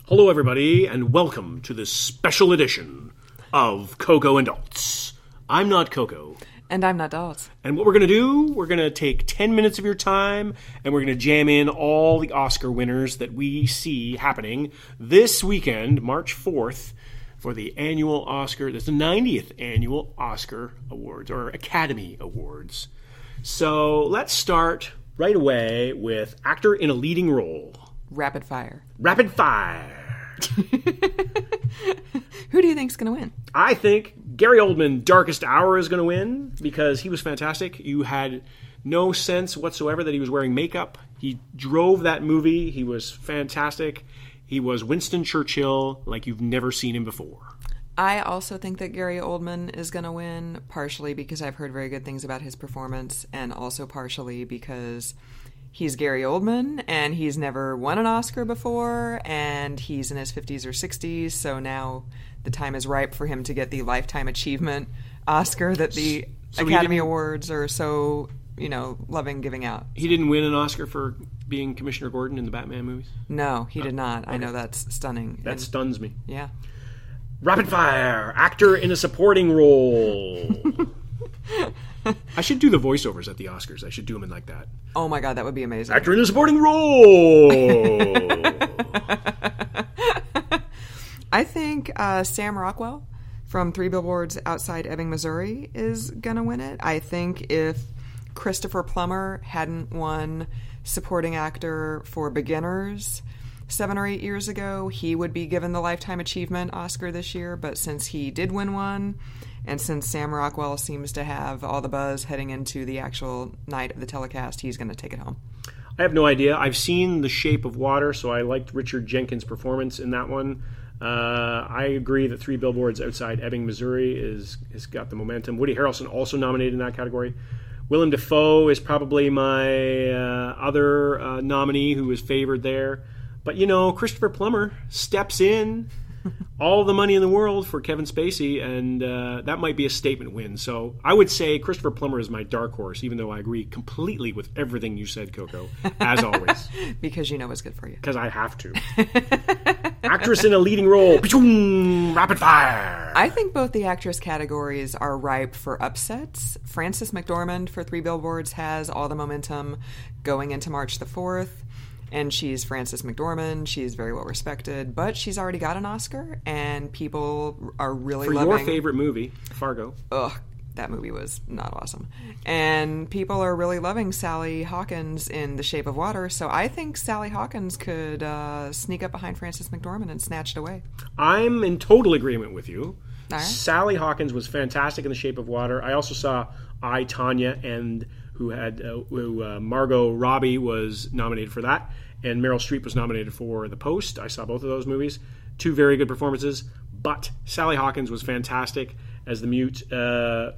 Hello, everybody, and welcome to this special edition of Coco and Daltz. I'm not Coco. And I'm not Daltz. And what we're going to do, we're going to take 10 minutes of your time, and we're going to jam in all the Oscar winners that we see happening this weekend, March 4th, for the annual Oscar, that's the 90th annual Oscar Awards, or Academy Awards. So let's start right away with actor in a leading role. Rapid fire. Rapid fire. Who do you think's going to win? I think Gary Oldman, Darkest Hour, is going to win because he was fantastic. You had no sense whatsoever that he was wearing makeup. He drove that movie. He was fantastic. He was Winston Churchill like you've never seen him before. I also think that Gary Oldman is going to win, partially because I've heard very good things about his performance, and also partially because he's Gary Oldman, and he's never won an Oscar before, and he's in his 50s or 60s, so now the time is ripe for him to get the Lifetime Achievement Oscar that the Academy Awards are so, loving giving out. He didn't win an Oscar for being Commissioner Gordon in the Batman movies? No, he did not. Okay. I know that's stunning. That stuns me. Yeah. Rapid fire! Actor in a supporting role. I should do the voiceovers at the Oscars. I should do them in like that. Oh my god, that would be amazing. Actor in a supporting role! I think Sam Rockwell from 3 Billboards Outside Ebbing, Missouri is going to win it. I think if Christopher Plummer hadn't won supporting actor for Beginners 7 or 8 years ago, he would be given the Lifetime Achievement Oscar this year. But since he did win one, and since Sam Rockwell seems to have all the buzz heading into the actual night of the telecast, he's going to take it home. I have no idea. I've seen The Shape of Water, so I liked Richard Jenkins' performance in that one. I agree that 3 Billboards Outside Ebbing, Missouri has got the momentum. Woody Harrelson also nominated in that category. Willem Dafoe is probably my other nominee who is favored there. But, Christopher Plummer steps in all the money in the world for Kevin Spacey, and that might be a statement win. So I would say Christopher Plummer is my dark horse, even though I agree completely with everything you said, Coco, as always. Because you know it's good for you. Because I have to. Actress in a leading role. Rapid fire. I think both the actress categories are ripe for upsets. Frances McDormand for 3 Billboards has all the momentum going into March the 4th. And she's Frances McDormand. She's very well respected, but she's already got an Oscar, and people are really loving... For your favorite movie, Fargo. Ugh, that movie was not awesome. And people are really loving Sally Hawkins in The Shape of Water, so I think Sally Hawkins could sneak up behind Frances McDormand and snatch it away. I'm in total agreement with you. All right. Sally Hawkins was fantastic in The Shape of Water. I also saw I, Tonya, and Margot Robbie was nominated for that, and Meryl Streep was nominated for The Post. I saw both of those movies. 2 very good performances, but Sally Hawkins was fantastic as the mute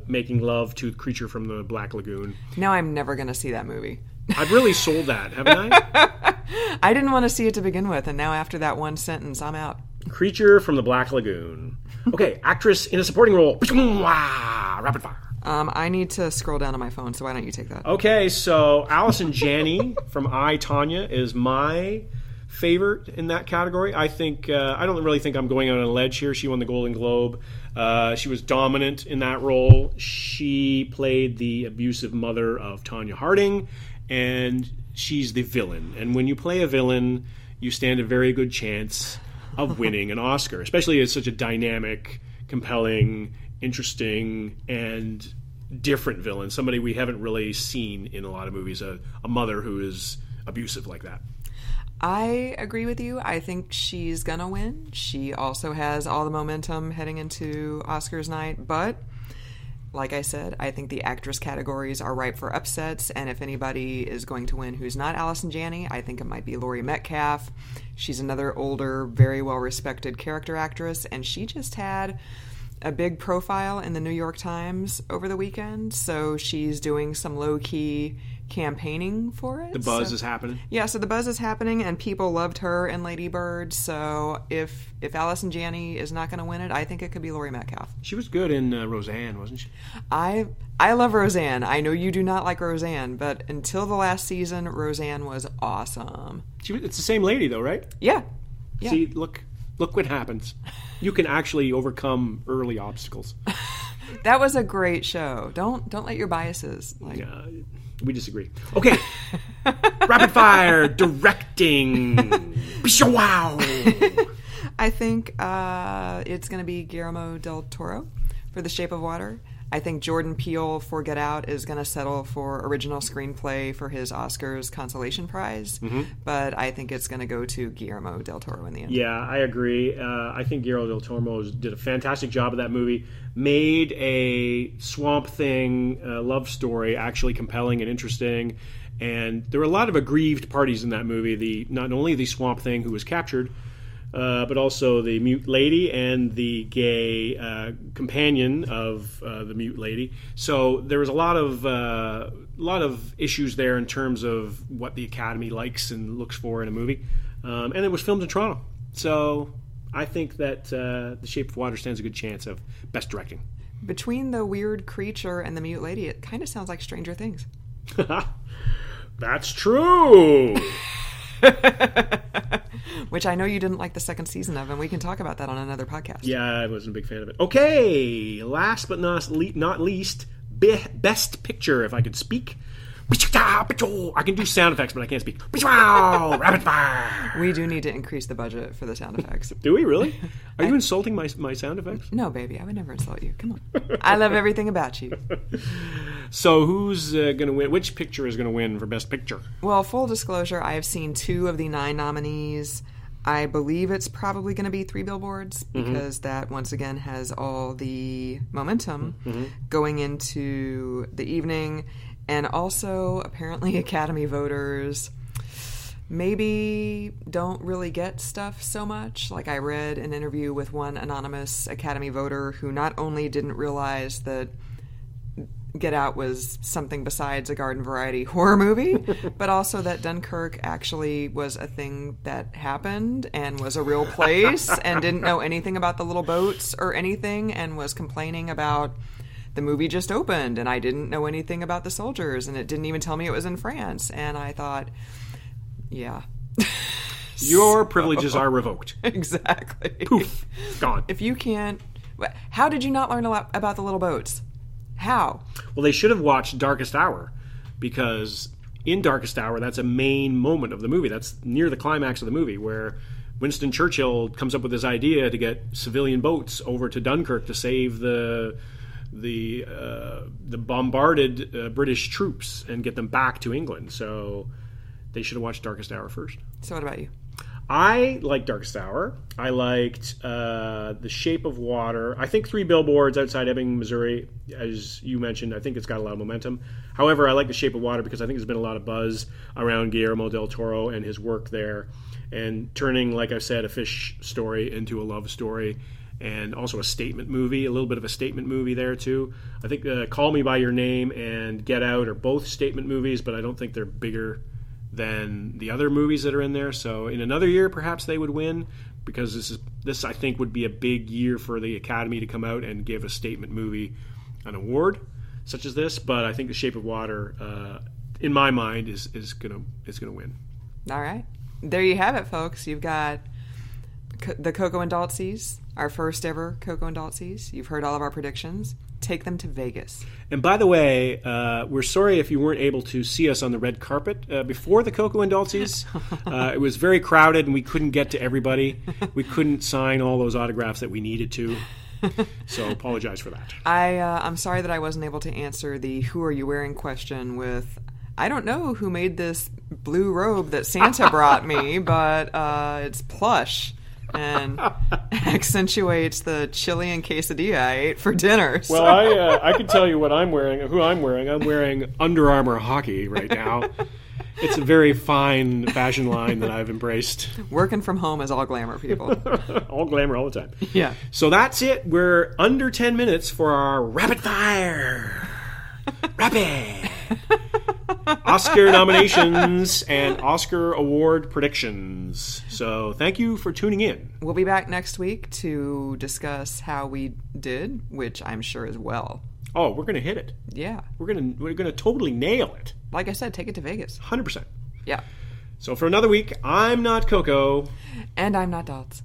making love to the creature from the Black Lagoon. Now I'm never going to see that movie. I've really sold that, haven't I? I didn't want to see it to begin with, and now after that one sentence, I'm out. Creature from the Black Lagoon. Okay, actress in a supporting role. Rapid fire. I need to scroll down on my phone, so why don't you take that? Okay, so Allison Janney from I, Tonya is my favorite in that category. I think I don't really think I'm going out on a ledge here. She won the Golden Globe. She was dominant in that role. She played the abusive mother of Tonya Harding, and she's the villain. And when you play a villain, you stand a very good chance of winning an Oscar, especially as such a dynamic, compelling, interesting, and different villain, somebody we haven't really seen in a lot of movies, a mother who is abusive like that. I agree with you. I think she's gonna win. She also has all the momentum heading into Oscars night, but like I said, I think the actress categories are ripe for upsets, and if anybody is going to win who's not Allison Janney, I think it might be Laurie Metcalf. She's another older, very well-respected character actress, and she just had a big profile in the New York Times over the weekend, so she's doing some low-key campaigning for it. The buzz is happening. Yeah, so the buzz is happening, and people loved her in Lady Bird, so if Allison Janney is not going to win it, I think it could be Laurie Metcalf. She was good in Roseanne, wasn't she? I love Roseanne. I know you do not like Roseanne, but until the last season, Roseanne was awesome. It's the same lady, though, right? Yeah. Yeah. See, look what happens. You can actually overcome early obstacles. That was a great show. Don't let your biases. We disagree. Okay. Rapid fire directing. Wow. I think it's going to be Guillermo del Toro for The Shape of Water. I think Jordan Peele for Get Out is going to settle for original screenplay for his Oscars consolation prize, but I think it's going to go to Guillermo del Toro in the end. Yeah, I agree. I think Guillermo del Toro did a fantastic job of that movie. Made a Swamp Thing love story actually compelling and interesting, and there were a lot of aggrieved parties in that movie. Not only the Swamp Thing who was captured, but also the mute lady and the gay companion of the mute lady. So there was a lot of issues there in terms of what the Academy likes and looks for in a movie. And it was filmed in Toronto. So I think that The Shape of Water stands a good chance of Best Directing. Between the weird creature and the mute lady, it kind of sounds like Stranger Things. That's true! Which I know you didn't like the second season of, and we can talk about that on another podcast. Yeah, I wasn't a big fan of it. Okay, last but not least, Best Picture, if I could speak. I can do sound effects, but I can't speak. Rapid fire! We do need to increase the budget for the sound effects. Do we really? Are you insulting my sound effects? No, baby, I would never insult you. Come on. I love everything about you. So who's going to win? Which picture is going to win for Best Picture? Well, full disclosure, I have seen 2 of the 9 nominees. I believe it's probably going to be 3 Billboards because that, once again, has all the momentum going into the evening. And also, apparently, Academy voters maybe don't really get stuff so much. Like, I read an interview with one anonymous Academy voter who not only didn't realize that Get Out was something besides a garden variety horror movie, but also that Dunkirk actually was a thing that happened and was a real place and didn't know anything about the little boats or anything and was complaining about the movie just opened and I didn't know anything about the soldiers and it didn't even tell me it was in France. And I thought, yeah. Your privileges are revoked. Exactly. Poof. Gone. If you can't... How did you not learn a lot about the little boats? How? Well, they should have watched Darkest Hour because in Darkest Hour, that's a main moment of the movie. That's near the climax of the movie where Winston Churchill comes up with this idea to get civilian boats over to Dunkirk to save the bombarded British troops and get them back to England. So they should have watched Darkest Hour first. So what about you? I liked Darkest Hour. I liked The Shape of Water. I think 3 Billboards Outside Ebbing, Missouri, as you mentioned, I think it's got a lot of momentum. However, I like The Shape of Water because I think there's been a lot of buzz around Guillermo del Toro and his work there and turning, like I said, a fish story into a love story and also a statement movie, a little bit of a statement movie there too. I think Call Me By Your Name and Get Out are both statement movies, but I don't think they're bigger than the other movies that are in there. So in another year, perhaps they would win because this I think would be a big year for the Academy to come out and give a statement movie an award such as this. But I think The Shape of Water, in my mind, is gonna win. All right, there you have it, folks. You've got the Coco and Daltsies, our first ever Coco and Daltsies. You've heard all of our predictions. Take them to Vegas. And by the way, we're sorry if you weren't able to see us on the red carpet before the Coco and Daltsies. It was very crowded and we couldn't get to everybody. We couldn't sign all those autographs that we needed to. So apologize for that. I'm sorry that I wasn't able to answer the who are you wearing question with, I don't know who made this blue robe that Santa brought me, but it's plush. And accentuates the chili and quesadilla I ate for dinner. So. Well, I can tell you what I'm wearing, who I'm wearing. I'm wearing Under Armour hockey right now. It's a very fine fashion line that I've embraced. Working from home is all glamour, people. All glamour all the time. Yeah. So that's it. We're under 10 minutes for our rapid fire. Rapid. Oscar nominations and Oscar award predictions. So thank you for tuning in. We'll be back next week to discuss how we did, which I'm sure is well. Oh, we're going to hit it. Yeah. We're going to totally nail it. Like I said, take it to Vegas. 100%. Yeah. So for another week, I'm not Coco. And I'm not Dots.